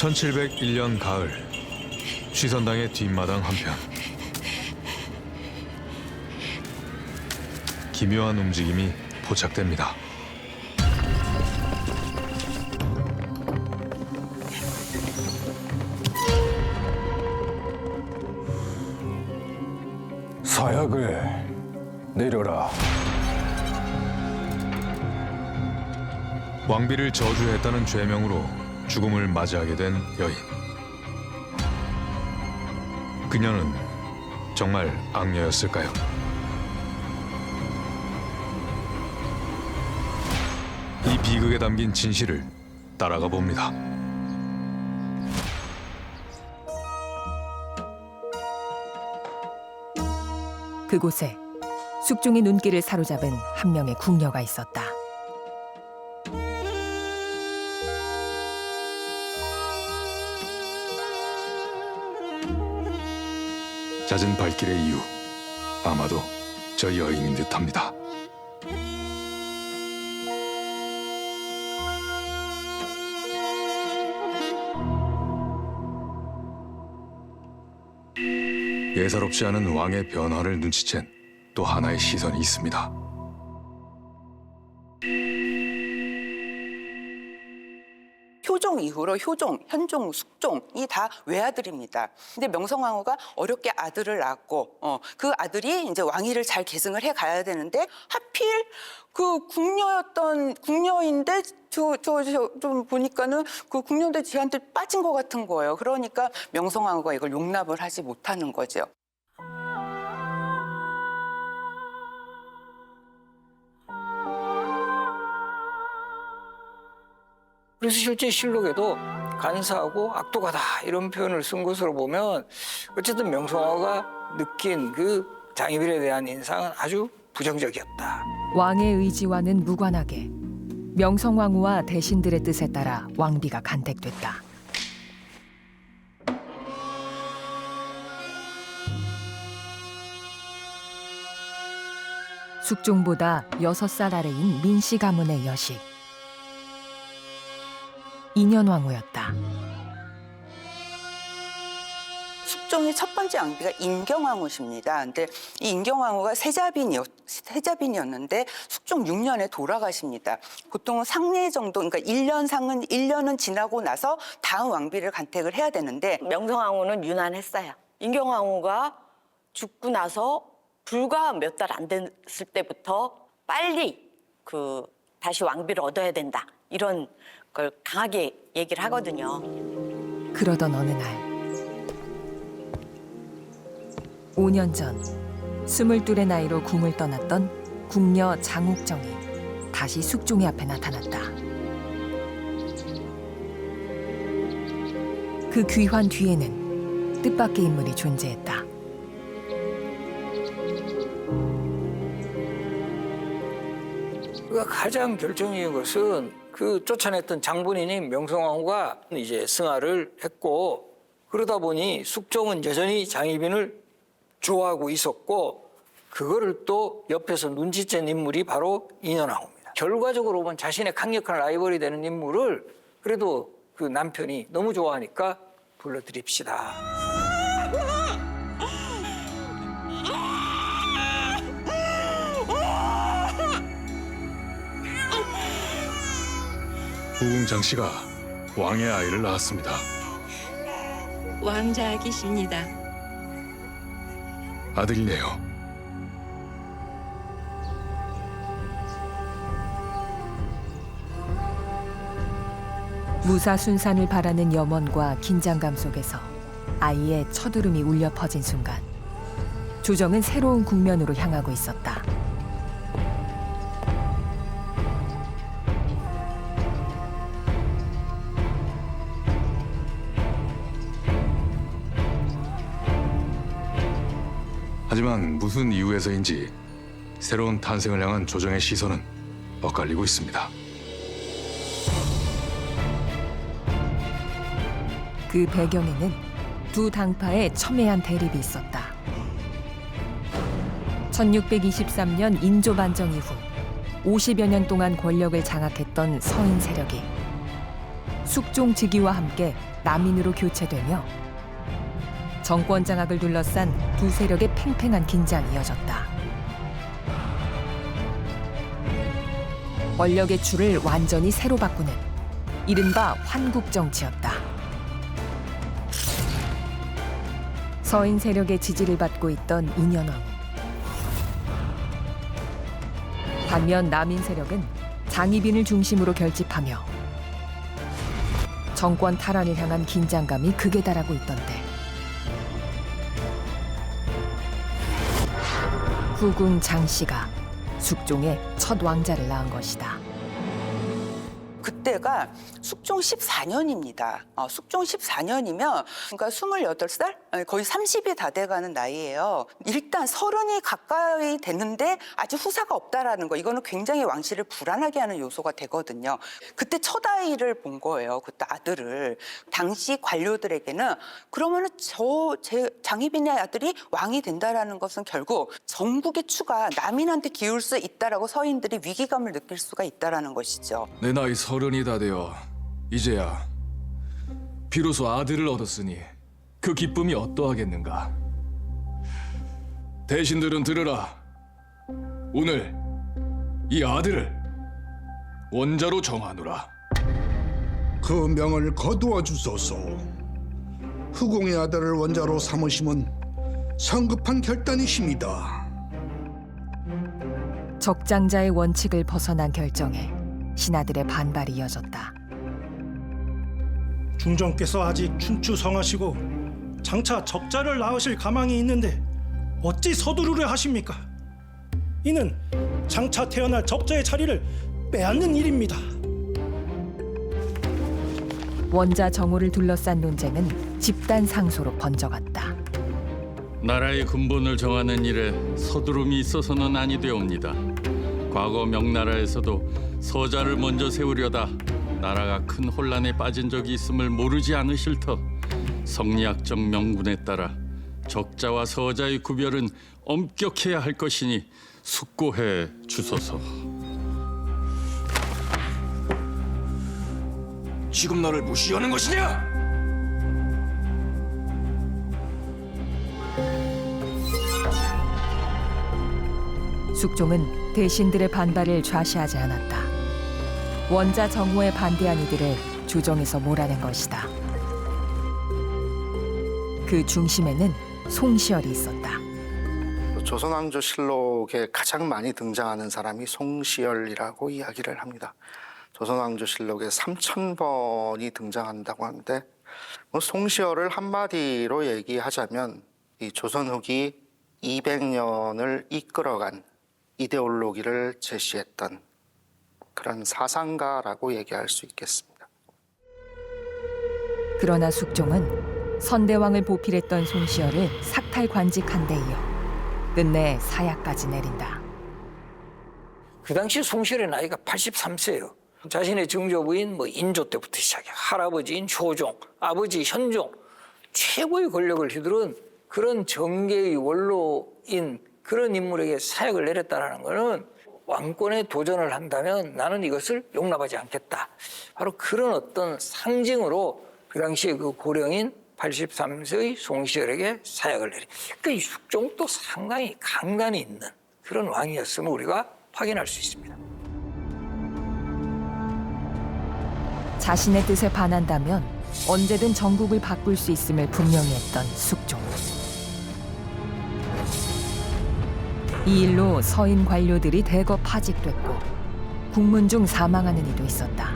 1701년 가을, 쉬선당의 뒷마당 한편 기묘한 움직임이 포착됩니다. 사약을 내려라. 왕비를 저주했다는 죄명으로 죽음을 맞이하게 된 여인. 그녀는 정말 악녀였을까요? 이 비극에 담긴 진실을 따라가 봅니다. 그곳에 숙종의 눈길을 사로잡은 한 명의 궁녀가 있었다. 잦은 발길의 이유, 아마도 저 여인인 듯합니다. 예사롭지 않은 왕의 변화를 눈치챈 또 하나의 시선이 있습니다. 효종 이후로 효종, 현종, 숙종이 다 외아들입니다. 근데 명성황후가 어렵게 아들을 낳았고 그 아들이 이제 왕위를 잘 계승을 해 가야 되는데 하필 그 궁녀인데 좀 보니까는 그 궁녀인데 쟤한테 빠진 것 같은 거예요. 그러니까 명성황후가 이걸 용납을 하지 못하는 거죠. 그래서 실제 실록에도 간사하고 악독하다 이런 표현을 쓴 것으로 보면 어쨌든 명성황후가 느낀 그 장희빈에 대한 인상은 아주 부정적이었다. 왕의 의지와는 무관하게 명성황후와 대신들의 뜻에 따라 왕비가 간택됐다. 숙종보다 6살 아래인 민씨 가문의 여식 인현왕후였다. 숙종의 첫 번째 왕비가 인경왕후십니다. 근데 이 인경왕후가 세자빈이었는데 숙종 6년에 돌아가십니다. 보통은 상례 정도, 그러니까 1년은 지나고 나서 다음 왕비를 간택을 해야 되는데 명성황후는 유난했어요. 인경왕후가 죽고 나서 불과 몇 달 안 됐을 때부터 빨리 다시 왕비를 얻어야 된다. 이런 걸 강하게 얘기를 하거든요. 그러던 어느 날 5년 전 22의 나이로 궁을 떠났던 궁녀 장옥정이 다시 숙종의 앞에 나타났다. 그 귀환 뒤에는 뜻밖의 인물이 존재했다. 그가 가장 결정적인 것은 그 쫓아냈던 장본인인 명성황후가 이제 승하를 했고, 그러다 보니 숙종은 여전히 장희빈을 좋아하고 있었고, 그거를 또 옆에서 눈치챈 인물이 바로 인현왕후입니다. 결과적으로 보면 자신의 강력한 라이벌이 되는 인물을 그래도 그 남편이 너무 좋아하니까 불러드립시다. 후궁장 씨가 왕의 아이를 낳았습니다. 왕자아기십니다. 아들이네요. 무사순산을 바라는 염원과 긴장감 속에서 아이의 첫 울음이 울려 퍼진 순간 조정은 새로운 국면으로 향하고 있었다. 하지만 무슨 이유에서인지 새로운 탄생을 향한 조정의 시선은 엇갈리고 있습니다. 그 배경에는 두 당파의 첨예한 대립이 있었다. 1623년 인조 반정 이후 50여 년 동안 권력을 장악했던 서인 세력이 숙종 즉위와 함께 남인으로 교체되며 정권 장악을 둘러싼 두 세력의 팽팽한 긴장이 이어졌다. 권력의 줄을 완전히 새로 바꾸는 이른바 환국정치였다. 서인 세력의 지지를 받고 있던 인현왕후. 반면 남인 세력은 장희빈을 중심으로 결집하며 정권 탈환을 향한 긴장감이 극에 달하고 있던데 후궁 장씨가 숙종의 첫 왕자를 낳은 것이다. 그때가 숙종 14년입니다. 숙종 14년이면 그러니까 28살? 거의 30이 다 돼가는 나이예요. 일단 30이 가까이 되는데 아직 후사가 없다라는 거, 이거는 굉장히 왕실을 불안하게 하는 요소가 되거든요. 그때 첫 아이를 본 거예요. 그때 아들을. 당시 관료들에게는 그러면은 제 장희빈의 아들이 왕이 된다라는 것은 결국 전국의 추가 남인한테 기울 수 있다라고 서인들이 위기감을 느낄 수가 있다라는 것이죠. 내 나이 30이 다 되어 이제야 비로소 아들을 얻었으니 그 기쁨이 어떠하겠는가. 대신들은 들으라. 오늘 이 아들을 원자로 정하노라. 그 명을 거두어 주소서. 후궁의 아들을 원자로 삼으심은 성급한 결단이십니다. 적장자의 원칙을 벗어난 결정에 신하들의 반발이 이어졌다. 중정께서 아직 춘추성하시고 장차 적자를 낳으실 가망이 있는데 어찌 서두르려 하십니까? 이는 장차 태어날 적자의 자리를 빼앗는 일입니다. 원자 정호를 둘러싼 논쟁은 집단 상소로 번져갔다. 나라의 근본을 정하는 일에 서두름이 있어서는 아니 되옵니다. 과거 명나라에서도 서자를 먼저 세우려다 나라가 큰 혼란에 빠진 적이 있음을 모르지 않으실 터 성리학적 명분에 따라 적자와 서자의 구별은 엄격해야 할 것이니 숙고해 주소서. 지금 나를 무시하는 것이냐? 숙종은 대신들의 반발을 좌시하지 않았다. 원자 정호에 반대한 이들을 조정에서 몰아낸 것이다. 그 중심에는 송시열이 있었다. 조선왕조실록에 가장 많이 등장하는 사람이 송시열이라고 이야기를 합니다. 조선왕조실록에 3000번이 등장한다고 하는데 송시열을 한마디로 얘기하자면 이 조선 후기 200년을 이끌어간 이데올로기를 제시했던 그런 사상가라고 얘기할 수 있겠습니다. 그러나 숙종은 선대왕을 보필했던 송시열을 삭탈관직한 데 이어 끝내 사약까지 내린다. 그 당시 송시열의 나이가 83세예요. 자신의 증조부인 인조 때부터 시작해 할아버지인 효종, 아버지 현종, 최고의 권력을 휘두른 그런 정계의 원로인 그런 인물에게 사약을 내렸다는 것은 왕권에 도전을 한다면 나는 이것을 용납하지 않겠다. 바로 그런 어떤 상징으로 그 당시에 그 고령인 83세의 송시열에게 사약을 내린. 그러니까 이 숙종도 상당히 강단이 있는 그런 왕이었음을 우리가 확인할 수 있습니다. 자신의 뜻에 반한다면 언제든 정국을 바꿀 수 있음을 분명히 했던 숙종. 이 일로 서인 관료들이 대거 파직됐고 국문 중 사망하는 이도 있었다.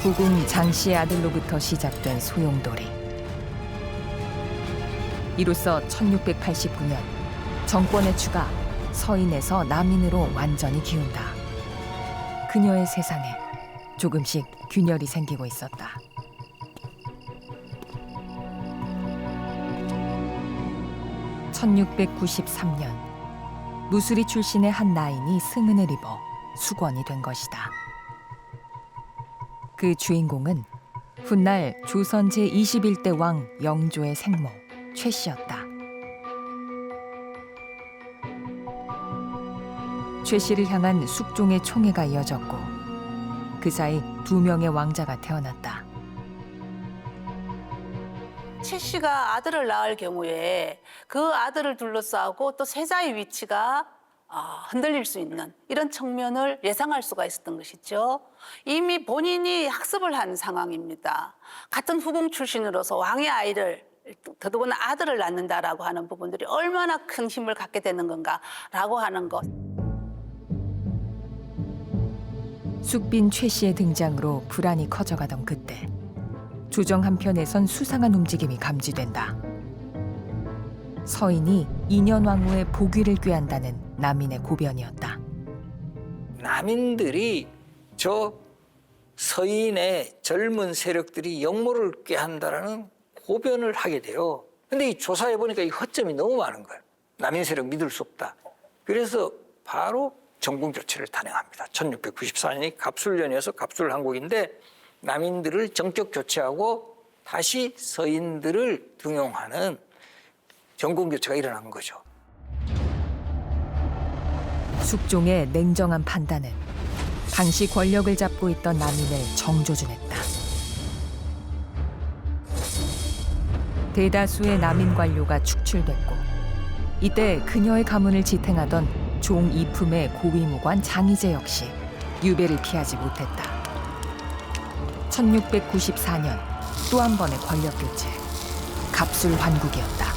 후궁 장씨의 아들로부터 시작된 소용돌이. 이로써 1689년 정권의 추가 서인에서 남인으로 완전히 기운다. 그녀의 세상에 조금씩 균열이 생기고 있었다. (1693년) 무수리 출신의 한 나인이 승은을 입어 수권이 된 것이다. 그 주인공은 훗날 조선 제21대 왕 영조의 생모 최씨였다. 최씨를 향한 숙종의 총애가 이어졌고 그 사이 2명의 왕자가 태어났다. 최 씨가 아들을 낳을 경우에 그 아들을 둘러싸고 또 세자의 위치가 흔들릴 수 있는 이런 측면을 예상할 수가 있었던 것이죠. 이미 본인이 학습을 한 상황입니다. 같은 후궁 출신으로서 왕의 아이를 더더구나 아들을 낳는다라고 하는 부분들이 얼마나 큰 힘을 갖게 되는 건가라고 하는 것. 숙빈 최 씨의 등장으로 불안이 커져가던 그때 조정 한편에선 수상한 움직임이 감지된다. 서인이 인현왕후의 복위를 꾀한다는 남인의 고변이었다. 남인들이 저 서인의 젊은 세력들이 역모를 꾀한다라는 고변을 하게 돼요. 근데 이 조사해 보니까 이 허점이 너무 많은 거예요. 남인 세력 믿을 수 없다. 그래서 바로 정궁 교체를 단행합니다. 1694년이 갑술년이어서 갑술한국인데 남인들을 정격 교체하고 다시 서인들을 등용하는 정궁 교체가 일어난 거죠. 숙종의 냉정한 판단은 당시 권력을 잡고 있던 남인을 정조준했다. 대다수의 남인 관료가 축출됐고 이때 그녀의 가문을 지탱하던 종 이품의 고위무관 장희제 역시 유배를 피하지 못했다. 1694년 또 한 번의 권력 교체, 갑술환국이었다.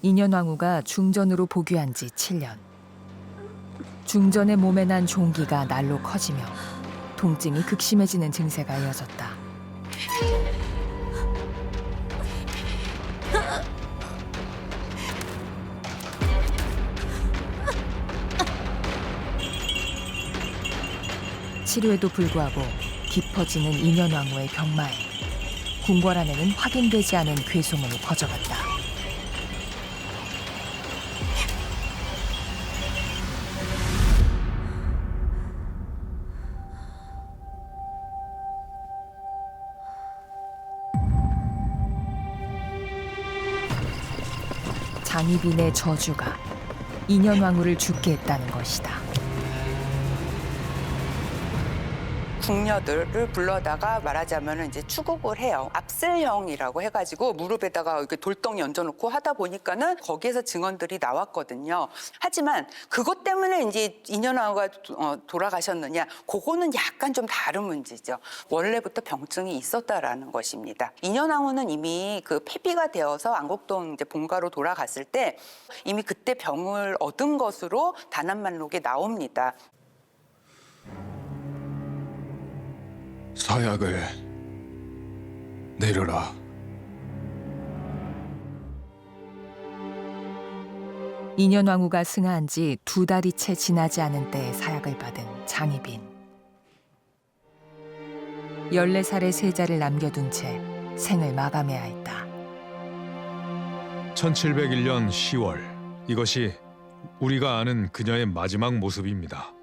인현왕후가 중전으로 복위한 지 7년. 중전의 몸에 난 종기가 날로 커지며 통증이 극심해지는 증세가 이어졌다. 치료에도 불구하고 깊어지는 인현왕후의 병마에 궁궐 안에는 확인되지 않은 괴소문이 퍼져갔다. 장희빈의 저주가 인현왕후를 죽게 했다는 것이다. 궁녀들을 불러다가 말하자면 이제 추국을 해요. 압슬형이라고 해가지고 무릎에다가 이렇게 돌덩이 얹어놓고 하다 보니까는 거기에서 증언들이 나왔거든요. 하지만 그것 때문에 이제 인현왕후가 돌아가셨느냐, 그거는 약간 좀 다른 문제죠. 원래부터 병증이 있었다라는 것입니다. 인현왕후는 이미 그 폐비가 되어서 안국동 이제 본가로 돌아갔을 때 이미 그때 병을 얻은 것으로 단한만록에 나옵니다. 사약을 내려라. 인현왕후가 승하한 지 2달이 채 지나지 않은 때에 사약을 받은 장희빈. 14살의 세자를 남겨둔 채 생을 마감해야 했다. 1701년 10월, 이것이 우리가 아는 그녀의 마지막 모습입니다.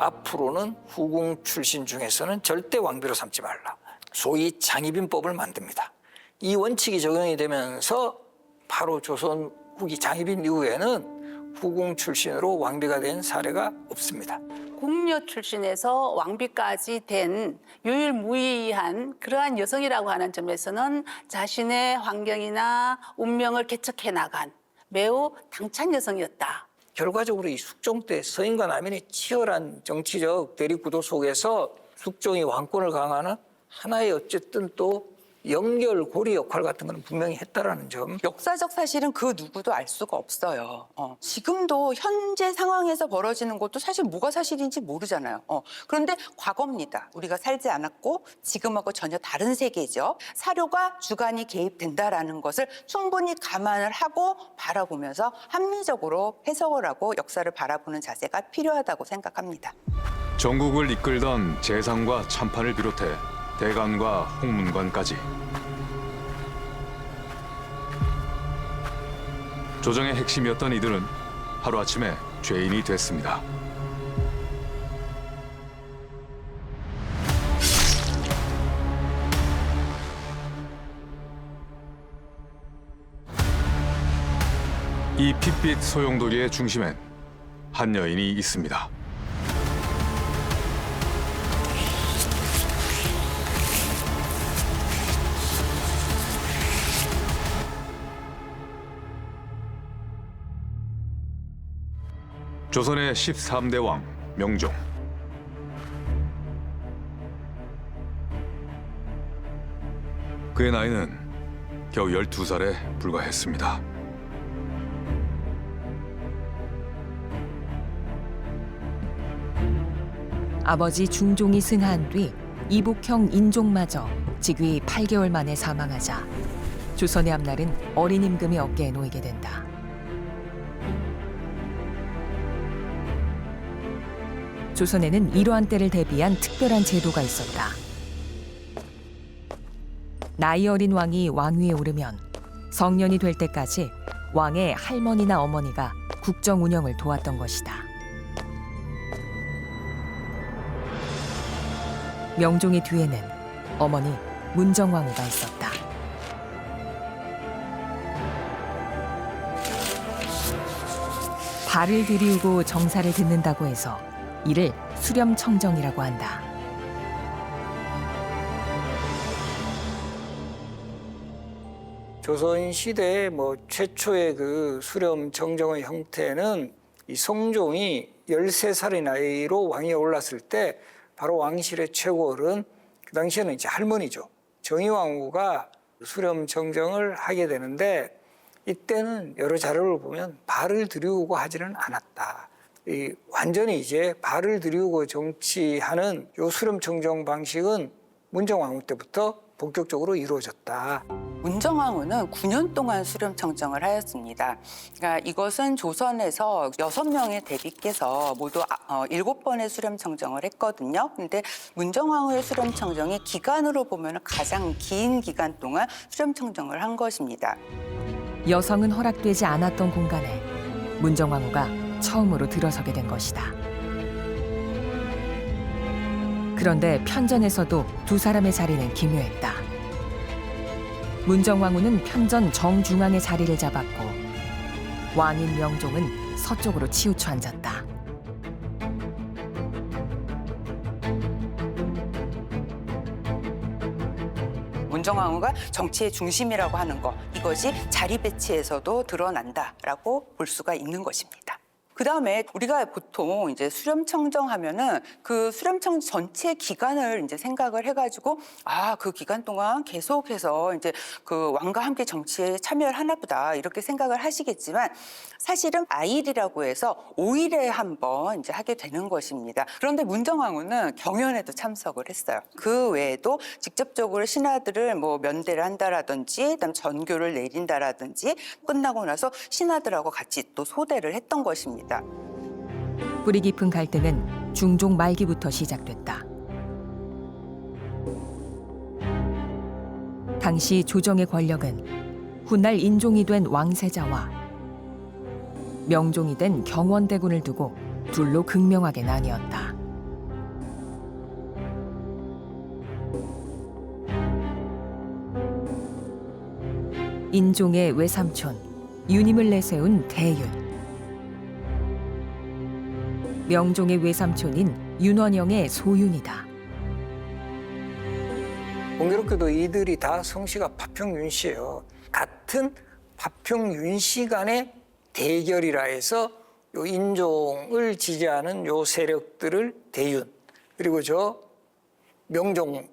앞으로는 후궁 출신 중에서는 절대 왕비로 삼지 말라. 소위 장희빈법을 만듭니다. 이 원칙이 적용이 되면서 바로 조선 후기 장희빈 이후에는 후궁 출신으로 왕비가 된 사례가 없습니다. 궁녀 출신에서 왕비까지 된 유일무이한 그러한 여성이라고 하는 점에서는 자신의 환경이나 운명을 개척해 나간 매우 당찬 여성이었다. 결과적으로 이 숙종 때 서인과 남인의 치열한 정치적 대립구도 속에서 숙종이 왕권을 강화하는 하나의 어쨌든 또 연결고리 역할 같은 건 분명히 했다라는 점. 역사적 사실은 그 누구도 알 수가 없어요. 지금도 현재 상황에서 벌어지는 것도 사실 뭐가 사실인지 모르잖아요. 그런데 과거입니다. 우리가 살지 않았고 지금하고 전혀 다른 세계죠. 사료가 주관이 개입된다라는 것을 충분히 감안을 하고 바라보면서 합리적으로 해석을 하고 역사를 바라보는 자세가 필요하다고 생각합니다. 전국을 이끌던 재상과 참판을 비롯해 대관과 홍문관까지 조정의 핵심이었던 이들은 하루아침에 죄인이 됐습니다. 이 핏빛 소용돌이의 중심엔 한 여인이 있습니다. 조선의 13대 왕 명종. 그의 나이는 겨우 12살에 불과했습니다. 아버지 중종이 승하한 뒤 이복형 인종마저 즉위 8개월 만에 사망하자 조선의 앞날은 어린 임금의 어깨에 놓이게 된다. 조선에는 이러한 때를 대비한 특별한 제도가 있었다. 나이 어린 왕이 왕위에 오르면 성년이 될 때까지 왕의 할머니나 어머니가 국정 운영을 도왔던 것이다. 명종의 뒤에는 어머니 문정왕후가 있었다. 발을 들이우고 정사를 듣는다고 해서 이를 수렴청정이라고 한다. 조선 시대의 최초의 그 수렴 정정의 형태는 이 성종이 13살의 나이로 왕위에 올랐을 때 바로 왕실의 최고어른, 그 당시에는 이제 할머니죠. 정의왕후가 수렴 정정을 하게 되는데 이때는 여러 자료를 보면 발을 들이우고 하지는 않았다. 완전히 이제 발을 들이우고 정치하는 요 수렴 정정 방식은 문정왕후 때부터 본격적으로 이루어졌다. 문정왕후는 9년 동안 수렴 청정을 하였습니다. 그러니까 이것은 조선에서 6명의 대비께서 모두 7번의 수렴 청정을 했거든요. 근데 문정왕후의 수렴 청정이 기간으로 보면 가장 긴 기간 동안 수렴 청정을 한 것입니다. 여성은 허락되지 않았던 공간에 문정왕후가 처음으로 들어서게 된 것이다. 그런데 편전에서도 두 사람의 자리는 기묘했다. 문정왕후는 편전 정중앙의 자리를 잡았고 왕인 명종은 서쪽으로 치우쳐 앉았다. 문정왕후가 정치의 중심이라고 하는 것, 이것이 자리 배치에서도 드러난다라고 볼 수가 있는 것입니다. 그 다음에 우리가 보통 이제 수렴청정하면은 그 수렴청 전체 기간을 이제 생각을 해가지고 그 기간 동안 계속해서 이제 그 왕과 함께 정치에 참여를 하나 보다 이렇게 생각을 하시겠지만 사실은 아일이라고 해서 5일에 한 번 이제 하게 되는 것입니다. 그런데 문정왕후는 경연에도 참석을 했어요. 그 외에도 직접적으로 신하들을 면대를 한다라든지 그다음 전교를 내린다라든지 끝나고 나서 신하들하고 같이 또 소대를 했던 것입니다. 뿌리 깊은 갈등은 중종 말기부터 시작됐다. 당시 조정의 권력은 훗날 인종이 된 왕세자와 명종이 된 경원대군을 두고 둘로 극명하게 나뉘었다. 인종의 외삼촌 유님을 내세운 대윤, 명종의 외삼촌인 윤원영의 소윤이다. 공교롭게도 이들이 다 성씨가 파평윤 씨예요. 같은 파평윤 씨 간의 대결이라 해서 요 인종을 지지하는 요 세력들을 대윤, 그리고 저 명종,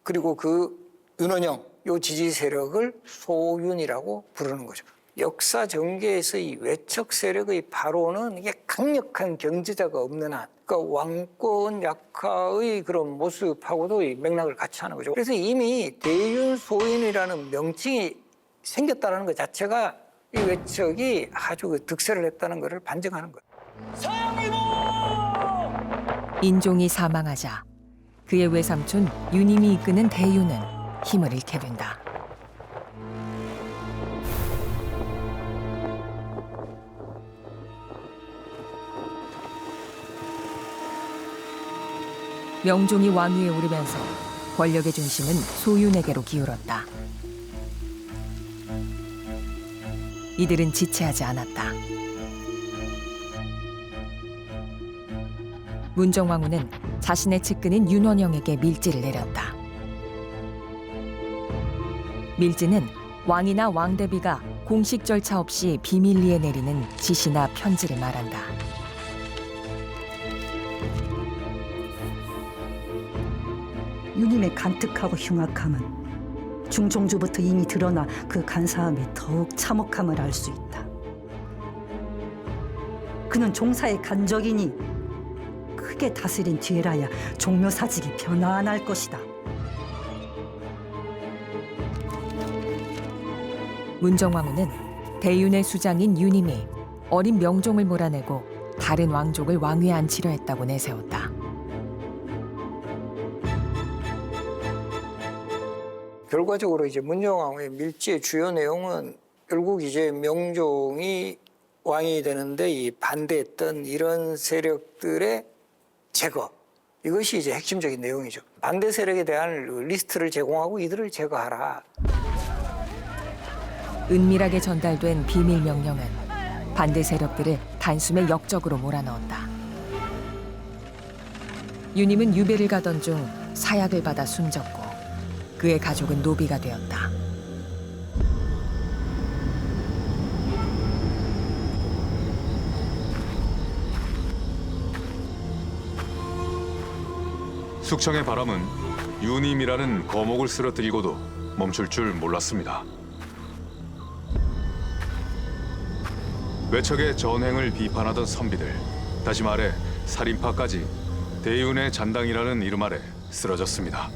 그리고 그 윤원영 요 지지 세력을 소윤이라고 부르는 거죠. 역사 전개에서 이 외척 세력의 발호는 이게 강력한 경제자가 없는 한, 그러니까 왕권 약화의 그런 모습하고도 이 맥락을 같이 하는 거죠. 그래서 이미 대윤소인이라는 명칭이 생겼다는 것 자체가 이 외척이 아주 그 득세를 했다는 것을 반증하는 거예요. 인종이 사망하자 그의 외삼촌 유님이 이끄는 대윤은 힘을 잃게 된다. 명종이 왕위에 오르면서 권력의 중심은 소윤에게로 기울었다. 이들은 지체하지 않았다. 문정왕후는 자신의 측근인 윤원영에게 밀지를 내렸다. 밀지는 왕이나 왕대비가 공식 절차 없이 비밀리에 내리는 지시나 편지를 말한다. 유님의 간특하고 흉악함은 중종주부터 이미 드러나 그 간사함이 더욱 참혹함을 알 수 있다. 그는 종사의 간적이니 크게 다스린 뒤에라야 종묘사직이 편안할 것이다. 문정왕후는 대윤의 수장인 유님이 어린 명종을 몰아내고 다른 왕족을 왕위에 앉히려 했다고 내세웠다. 결과적으로 이제 문정왕후의 밀지의 주요 내용은 결국 이제 명종이 왕이 되는데 이 반대했던 이런 세력들의 제거, 이것이 이제 핵심적인 내용이죠. 반대 세력에 대한 리스트를 제공하고 이들을 제거하라. 은밀하게 전달된 비밀 명령은 반대 세력들을 단숨에 역적으로 몰아넣었다. 유님은 유배를 가던 중 사약을 받아 숨졌고 그의 가족은 노비가 되었다. 숙청의 바람은 유님이라는 거목을 쓰러뜨리고도 멈출 줄 몰랐습니다. 외척의 전횡을 비판하던 선비들, 다시 말해 살인파까지 대윤의 잔당이라는 이름 아래 쓰러졌습니다.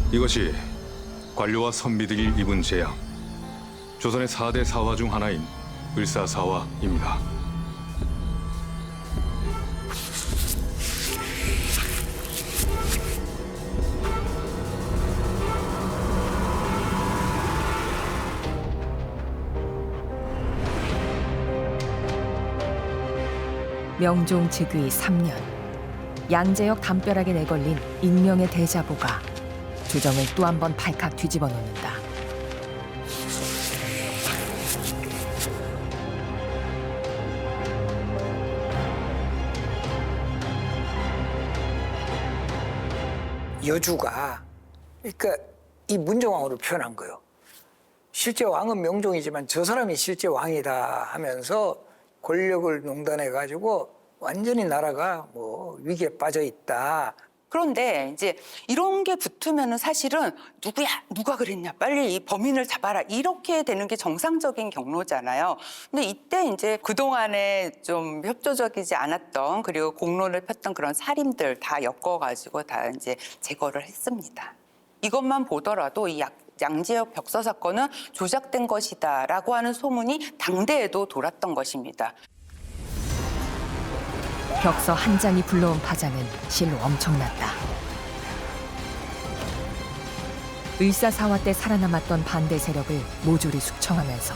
이것이 관료와 선비들이 입은 재앙, 조선의 4대 사화 중 하나인 을사사화입니다. 명종 즉위 3년, 양재역 담벼락에 내걸린 익명의 대자보가 조정을 또 한 번 발칵 뒤집어 놓는다. 여주가 그러니까 이 문정왕후를 표현한 거예요. 실제 왕은 명종이지만 저 사람이 실제 왕이다 하면서 권력을 농단해 가지고 완전히 나라가 뭐 위기에 빠져 있다. 그런데 이제 이런 게 붙으면은 사실은 누구야? 누가 그랬냐? 빨리 이 범인을 잡아라. 이렇게 되는 게 정상적인 경로잖아요. 근데 이때 이제 그동안에 좀 협조적이지 않았던 그리고 공론을 폈던 그런 살인들 다 엮어가지고 다 이제 제거를 했습니다. 이것만 보더라도 이 양재역 벽서 사건은 조작된 것이다라고 하는 소문이 당대에도 돌았던 것입니다. 벽서 한 장이 불러온 파장은 실로 엄청났다. 을사사화 때 살아남았던 반대 세력을 모조리 숙청하면서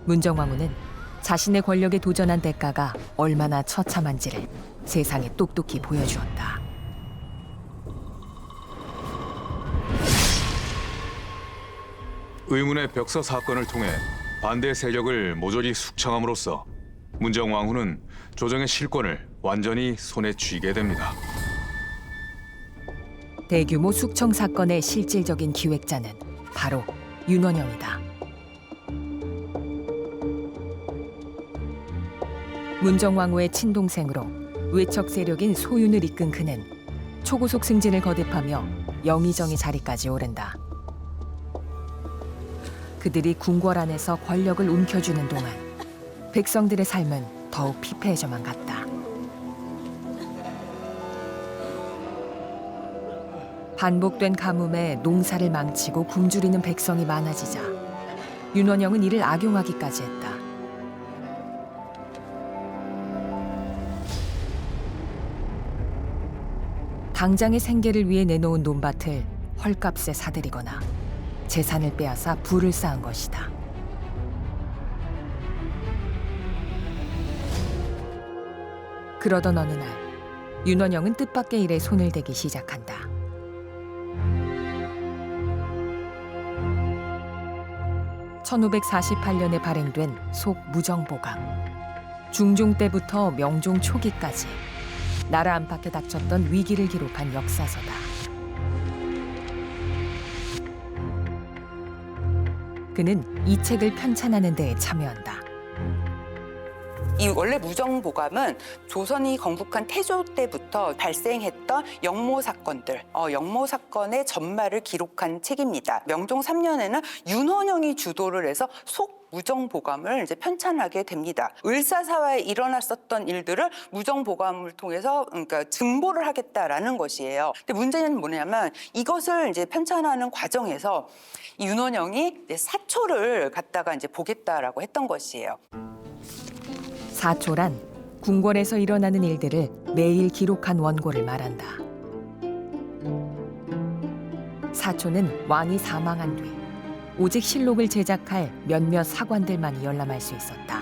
문정왕후는 자신의 권력에 도전한 대가가 얼마나 처참한지를 세상에 똑똑히 보여주었다. 의문의 벽서 사건을 통해 반대 세력을 모조리 숙청함으로써 문정왕후는 조정의 실권을 완전히 손에 쥐게 됩니다. 대규모 숙청 사건의 실질적인 기획자는 바로 윤원영이다. 문정왕후의 친동생으로 외척 세력인 소윤을 이끈 그는 초고속 승진을 거듭하며 영의정의 자리까지 오른다. 그들이 궁궐 안에서 권력을 움켜쥐는 동안 백성들의 삶은 더욱 피폐해져만 갔다. 반복된 가뭄에 농사를 망치고 굶주리는 백성이 많아지자 윤원영은 이를 악용하기까지 했다. 당장의 생계를 위해 내놓은 논밭을 헐값에 사들이거나 재산을 빼앗아 부를 쌓은 것이다. 그러던 어느 날 윤원영은 뜻밖의 일에 손을 대기 시작한다. (1548년에) 발행된 속 무정보감. 중종 때부터 명종 초기까지 나라 안팎에 닥쳤던 위기를 기록한 역사서다. 그는 이 책을 편찬하는 데에 참여한다. 이 원래 무정보감은 조선이 건국한 태조 때부터 발생했던 역모 사건들, 역모 사건의 전말을 기록한 책입니다. 명종 3년에는 윤원영이 주도를 해서 속 무정보감을 이제 편찬하게 됩니다. 을사사화에 일어났었던 일들을 무정보감을 통해서 그러니까 증보를 하겠다라는 것이에요. 근데 문제는 뭐냐면 이것을 이제 편찬하는 과정에서 이 윤원영이 이제 사초를 갖다가 이제 보겠다라고 했던 것이에요. 사초란 궁궐에서 일어나는 일들을 매일 기록한 원고를 말한다. 사초는 왕이 사망한 뒤 오직 실록을 제작할 몇몇 사관들만이 열람할 수 있었다.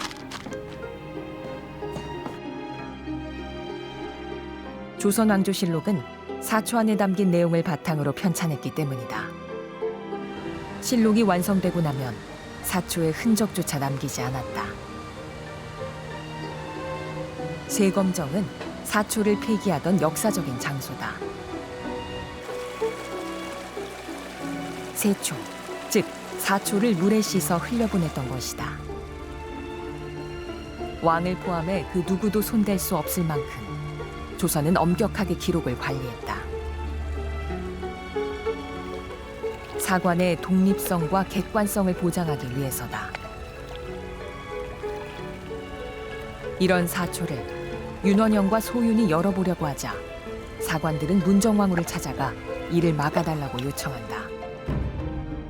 조선왕조실록은 사초 안에 담긴 내용을 바탕으로 편찬했기 때문이다. 실록이 완성되고 나면 사초의 흔적조차 남기지 않았다. 세검정은 사초를 폐기하던 역사적인 장소다. 세초, 즉 사초를 물에 씻어 흘려보냈던 것이다. 왕을 포함해 그 누구도 손댈 수 없을 만큼 조선은 엄격하게 기록을 관리했다. 사관의 독립성과 객관성을 보장하기 위해서다. 이런 사초를 윤원영과 소윤이 열어보려고 하자 사관들은 문정왕후를 찾아가 이를 막아달라고 요청한다.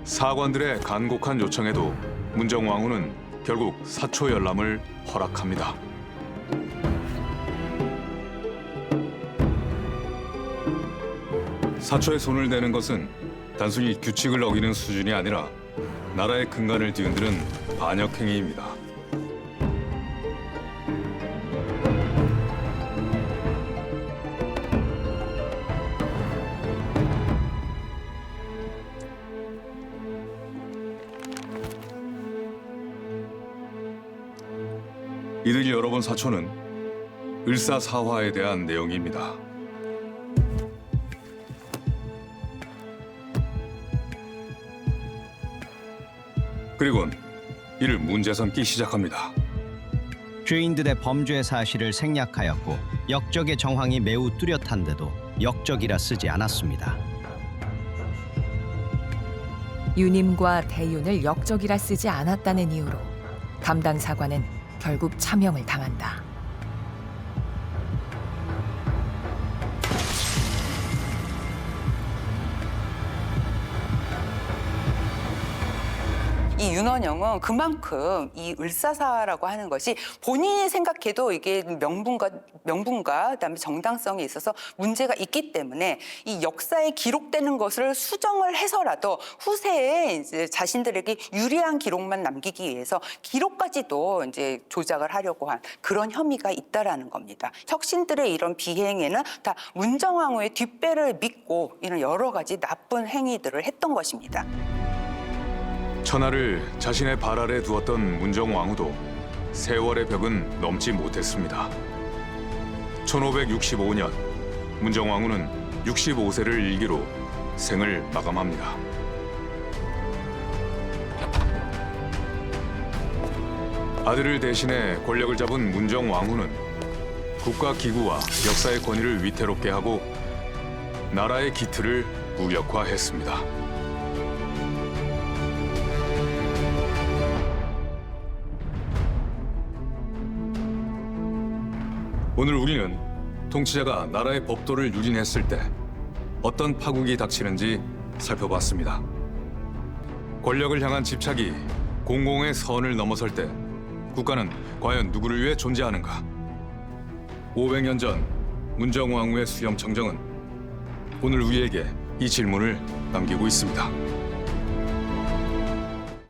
사관들의 간곡한 요청에도 문정왕후는 결국 사초 열람을 허락합니다. 사초에 손을 대는 것은 단순히 규칙을 어기는 수준이 아니라 나라의 근간을 뒤흔드는 반역 행위입니다. 이들이 열어본 사초는 을사사화에 대한 내용입니다. 그리고는 이를 문제 삼기 시작합니다. 죄인들의 범죄 사실을 생략하였고 역적의 정황이 매우 뚜렷한데도 역적이라 쓰지 않았습니다. 윤임과 대윤을 역적이라 쓰지 않았다는 이유로 담당 사관은 결국 차명을 당한다. 이 윤원영은 그만큼 이 을사사라고 하는 것이 본인이 생각해도 이게 명분과 그다음에 정당성에 있어서 문제가 있기 때문에 이 역사에 기록되는 것을 수정을 해서라도 후세에 이제 자신들에게 유리한 기록만 남기기 위해서 기록까지도 이제 조작을 하려고 한 그런 혐의가 있다라는 겁니다. 혁신들의 이런 비행에는 다 문정왕후의 뒷배를 믿고 이런 여러 가지 나쁜 행위들을 했던 것입니다. 천하를 자신의 발 아래 두었던 문정왕후도 세월의 벽은 넘지 못했습니다. 1565년 문정왕후는 65세를 일기로 생을 마감합니다. 아들을 대신해 권력을 잡은 문정왕후는 국가 기구와 역사의 권위를 위태롭게 하고 나라의 기틀을 무력화했습니다. 오늘 우리는 통치자가 나라의 법도를 유린했을 때 어떤 파국이 닥치는지 살펴봤습니다. 권력을 향한 집착이 공공의 선을 넘어설 때 국가는 과연 누구를 위해 존재하는가? 500년 전 문정왕후의 수염청정은 오늘 우리에게 이 질문을 남기고 있습니다.